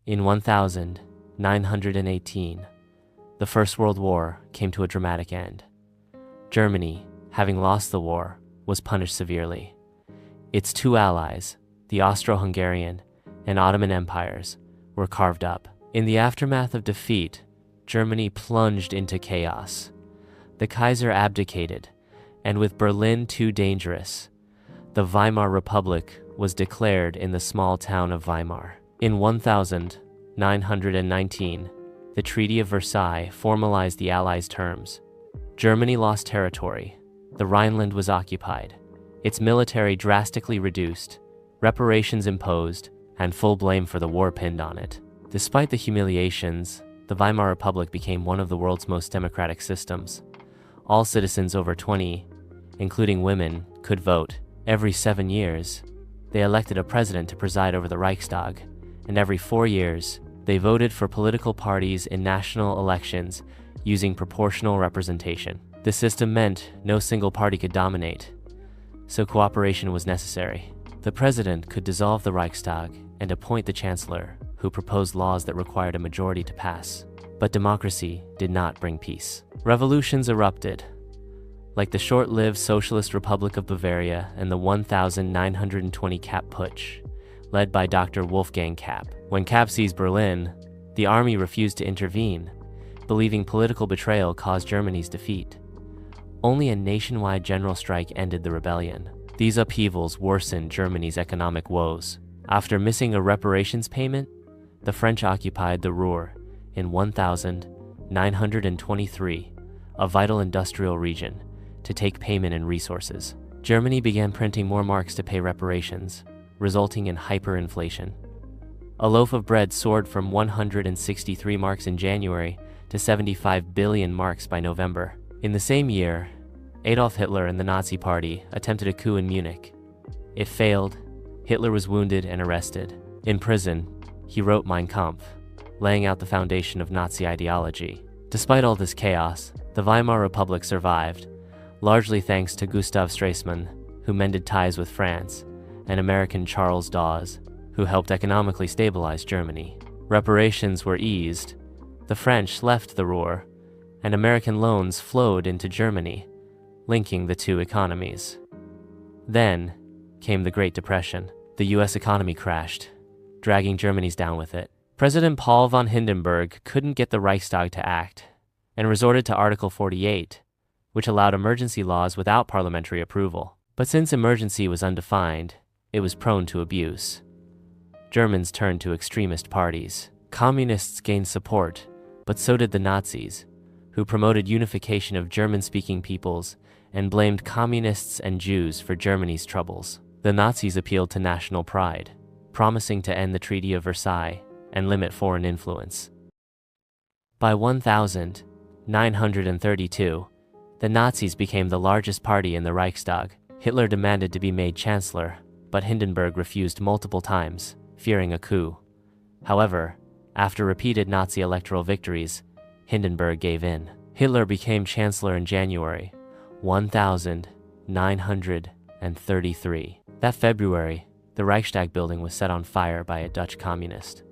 In 1918, the First World War came to a dramatic end. Germany, having lost the war, was punished severely. Its two allies, the Austro-Hungarian and Ottoman empires, were carved up. In the aftermath of defeat, Germany plunged into chaos. The Kaiser abdicated, and with Berlin too dangerous, the Weimar Republic was declared in the small town of Weimar. In 1919, the Treaty of Versailles formalized the Allies' terms. Germany lost territory, the Rhineland was occupied, its military drastically reduced, reparations imposed, and full blame for the war pinned on it. Despite the humiliations, the Weimar Republic became one of the world's most democratic systems. All citizens over 20, including women, could vote. Every 7 years, they elected a president to preside over the Reichstag, and every 4 years, they voted for political parties in national elections using proportional representation. The system meant no single party could dominate, so cooperation was necessary. The president could dissolve the Reichstag and appoint the chancellor, who proposed laws that required a majority to pass. But democracy did not bring peace. Revolutions erupted, like the short-lived Socialist Republic of Bavaria and the 1920 Kapp Putsch, led by Dr. Wolfgang Kapp. When Kapp seized Berlin, the army refused to intervene, believing political betrayal caused Germany's defeat. Only a nationwide general strike ended the rebellion. These upheavals worsened Germany's economic woes. After missing a reparations payment, the French occupied the Ruhr in 1923, a vital industrial region, to take payment and resources. Germany began printing more marks to pay reparations, resulting in hyperinflation. A loaf of bread soared from 163 marks in January to 75 billion marks by November. In the same year, Adolf Hitler and the Nazi Party attempted a coup in Munich. It failed. Hitler was wounded and arrested. In prison, he wrote Mein Kampf, laying out the foundation of Nazi ideology. Despite all this chaos, the Weimar Republic survived, largely thanks to Gustav Stresemann, who mended ties with France, and American Charles Dawes, who helped economically stabilize Germany. Reparations were eased, the French left the Ruhr, and American loans flowed into Germany, linking the two economies. Then came the Great Depression. The US economy crashed, dragging Germany's down with it. President Paul von Hindenburg couldn't get the Reichstag to act, and resorted to Article 48, which allowed emergency laws without parliamentary approval. But since emergency was undefined, it was prone to abuse. Germans turned to extremist parties. Communists gained support, but so did the Nazis, who promoted unification of German-speaking peoples and blamed communists and Jews for Germany's troubles. The Nazis appealed to national pride, promising to end the Treaty of Versailles and limit foreign influence. By 1932, the Nazis became the largest party in the Reichstag. Hitler demanded to be made chancellor, but Hindenburg refused multiple times, fearing a coup. However, after repeated Nazi electoral victories, Hindenburg gave in. Hitler became chancellor in January 1933. That February, the Reichstag building was set on fire by a Dutch communist.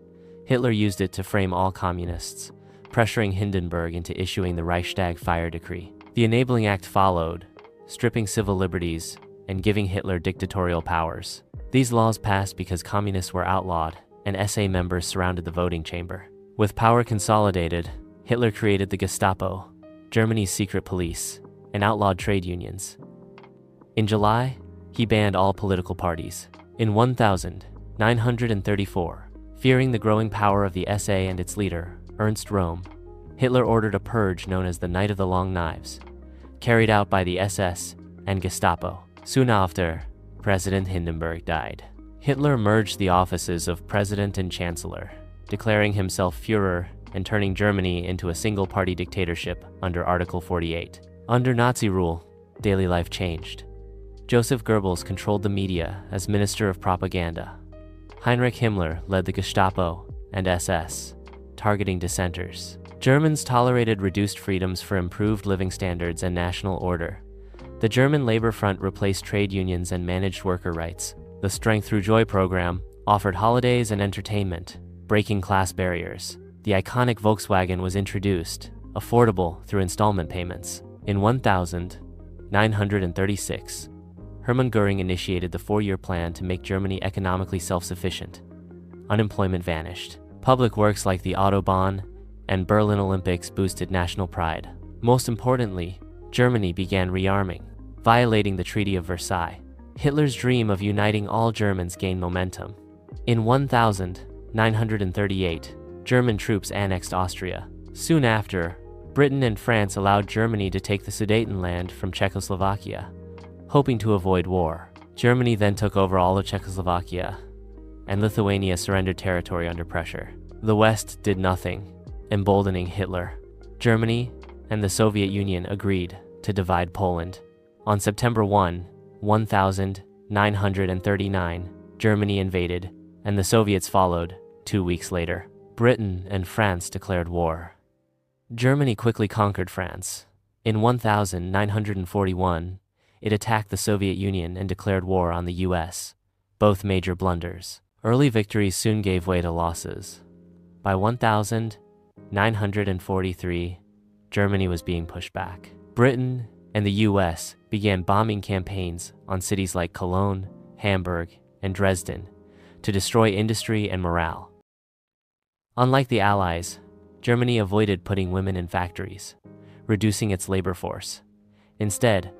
Hitler used it to frame all communists, pressuring Hindenburg into issuing the Reichstag fire decree. The Enabling Act followed, stripping civil liberties and giving Hitler dictatorial powers. These laws passed because communists were outlawed and SA members surrounded the voting chamber. With power consolidated, Hitler created the Gestapo, Germany's secret police, and outlawed trade unions. In July, he banned all political parties. In 1934, fearing the growing power of the SA and its leader, Ernst Röhm, Hitler ordered a purge known as the Night of the Long Knives, carried out by the SS and Gestapo. Soon after, President Hindenburg died. Hitler merged the offices of President and Chancellor, declaring himself Führer and turning Germany into a single-party dictatorship under Article 48. Under Nazi rule, daily life changed. Joseph Goebbels controlled the media as Minister of Propaganda. Heinrich Himmler led the Gestapo and SS, targeting dissenters. Germans tolerated reduced freedoms for improved living standards and national order. The German Labor Front replaced trade unions and managed worker rights. The Strength Through Joy program offered holidays and entertainment, breaking class barriers. The iconic Volkswagen was introduced, affordable through installment payments. In 1936, Hermann Göring initiated the 4-year plan to make Germany economically self-sufficient. Unemployment vanished. Public works like the Autobahn and Berlin Olympics boosted national pride. Most importantly, Germany began rearming, violating the Treaty of Versailles. Hitler's dream of uniting all Germans gained momentum. In 1938, German troops annexed Austria. Soon after, Britain and France allowed Germany to take the Sudetenland from Czechoslovakia, hoping to avoid war. Germany then took over all of Czechoslovakia, and Lithuania surrendered territory under pressure. The West did nothing, emboldening Hitler. Germany and the Soviet Union agreed to divide Poland. On September 1, 1939, Germany invaded, and the Soviets followed 2 weeks later. Britain and France declared war. Germany quickly conquered France. In 1941, it attacked the Soviet Union and declared war on the US, both major blunders. Early victories soon gave way to losses. By 1943, Germany was being pushed back. Britain and the US began bombing campaigns on cities like Cologne, Hamburg, and Dresden to destroy industry and morale. Unlike the Allies, Germany avoided putting women in factories, reducing its labor force. Instead,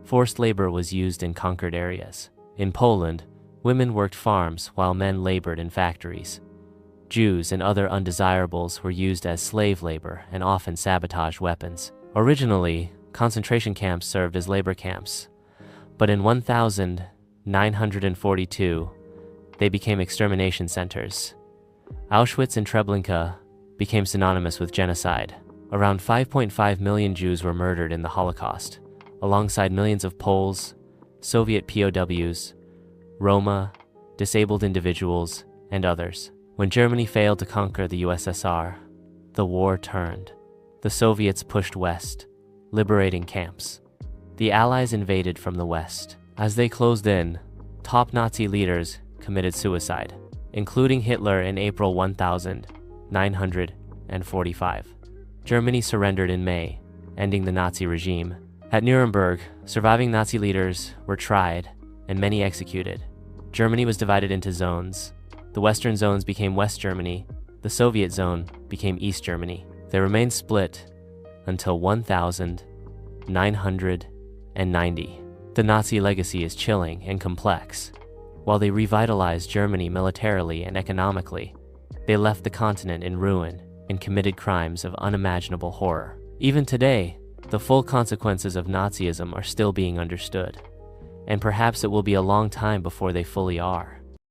forced labor was used in conquered areas. In Poland, women worked farms while men labored in factories. Jews and other undesirables were used as slave labor and often sabotaged weapons. Originally, concentration camps served as labor camps, but in 1942, they became extermination centers. Auschwitz and Treblinka became synonymous with genocide. Around 5.5 million Jews were murdered in the Holocaust, alongside millions of Poles, Soviet POWs, Roma, disabled individuals, and others. When Germany failed to conquer the USSR, the war turned. The Soviets pushed west, liberating camps. The Allies invaded from the west. As they closed in, top Nazi leaders committed suicide, including Hitler in April 1945. Germany surrendered in May, ending the Nazi regime. At Nuremberg, surviving Nazi leaders were tried and many executed. Germany was divided into zones. The Western zones became West Germany. The Soviet zone became East Germany. They remained split until 1990. The Nazi legacy is chilling and complex. While they revitalized Germany militarily and economically, they left the continent in ruin and committed crimes of unimaginable horror. Even today, the full consequences of Nazism are still being understood, and perhaps it will be a long time before they fully are.